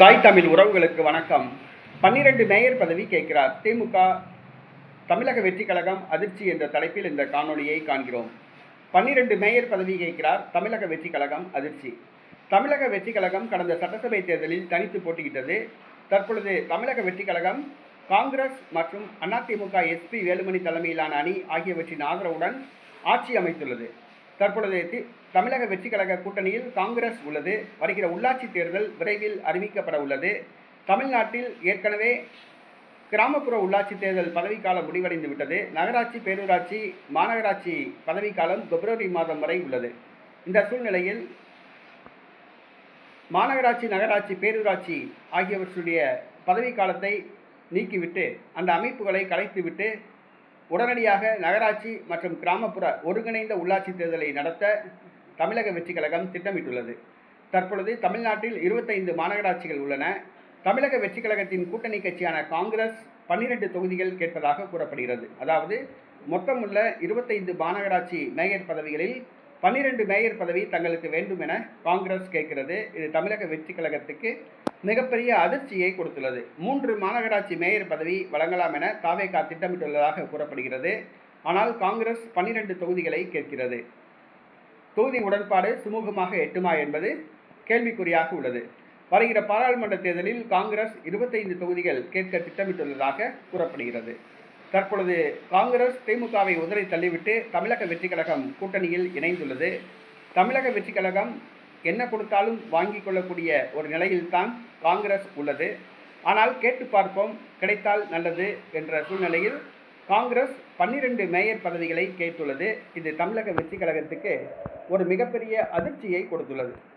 தாய் தமிழ் உறவுகளுக்கு வணக்கம். 12 மேயர் பதவி கேட்கிறார் திமுக. தமிழக வெற்றி கழகம் அதிர்ச்சி என்ற தலைப்பில் இந்த காணொலியை காண்கிறோம். 12 மேயர் பதவி கேட்கிறார் தமிழக வெற்றி கழகம் அதிர்ச்சி. தமிழக வெற்றி கழகம் கடந்த சட்டசபை தேர்தலில் தனித்து போட்டியிட்டது. தற்பொழுது தமிழக வெற்றி கழகம் காங்கிரஸ் மற்றும் அதிமுக எஸ்பி வேலுமணி தலைமையிலான அணி ஆகியவற்றின் ஆதரவுடன் ஆட்சி அமைத்துள்ளது. தற்பொழுது தமிழக வெற்றி கழக கூட்டணியில் காங்கிரஸ் உள்ளது. வருகிற உள்ளாட்சி தேர்தல் விரைவில் அறிவிக்கப்பட உள்ளது. தமிழ்நாட்டில் ஏற்கனவே கிராமப்புற உள்ளாட்சி தேர்தல் பதவிக்காலம் முடிவடைந்து விட்டது. நகராட்சி, பேரூராட்சி, மாநகராட்சி பதவிக்காலம் பிப்ரவரி மாதம் வரை உள்ளது. இந்த சூழ்நிலையில் மாநகராட்சி, நகராட்சி, பேரூராட்சி ஆகியவற்றுடைய பதவிக்காலத்தை நீக்கிவிட்டு அந்த அமைப்புகளை கலைத்துவிட்டு உடனடியாக நகராட்சி மற்றும் கிராமப்புற ஒருங்கிணைந்த உள்ளாட்சி தேர்தலை நடத்த தமிழக வெற்றி கழகம் திட்டமிட்டுள்ளது. தற்பொழுது தமிழ்நாட்டில் 25 மாநகராட்சிகள் உள்ளன. தமிழக வெற்றி கழகத்தின் கூட்டணி கட்சியான காங்கிரஸ் 12 தொகுதிகள் கேட்பதாக கூறப்படுகிறது. அதாவது மொத்தமுள்ள 25 மாநகராட்சி மேயர் பதவிகளில் 12 மேயர் பதவி தங்களுக்கு வேண்டும் என காங்கிரஸ் கேட்கிறது. இது தமிழக வெற்றி கழகத்துக்கு மிகப்பெரிய அதிர்ச்சியை கொடுத்துள்ளது. 3 மாநகராட்சி மேயர் பதவி வழங்கலாம் என தாவேகா திட்டமிட்டுள்ளதாக கூறப்படுகிறது. ஆனால் காங்கிரஸ் 12 தொகுதிகளை கேட்கிறது. தொகுதி உடன்பாடு சுமூகமாக எட்டுமா என்பது கேள்விக்குறியாக உள்ளது. வருகிற பாராளுமன்ற தேர்தலில் காங்கிரஸ் 25 தொகுதிகள் கேட்க திட்டமிட்டுள்ளதாக கூறப்படுகிறது. தற்பொழுது காங்கிரஸ் திமுகவை உதறி தள்ளிவிட்டு தமிழக வெற்றி கழகம் கூட்டணியில் இணைந்துள்ளது. தமிழக வெற்றி கழகம் என்ன கொடுத்தாலும் வாங்கி கொள்ளக்கூடிய ஒரு நிலையில்தான் காங்கிரஸ் உள்ளது. ஆனால் கேட்டு பார்ப்போம், கிடைத்தால் நல்லது என்ற சூழ்நிலையில் காங்கிரஸ் 12 மேயர் பதவிகளை கேட்டுள்ளது. இது தமிழக வெற்றி கழகத்துக்கு ஒரு மிகப்பெரிய அதிர்ச்சியை கொடுத்துள்ளது.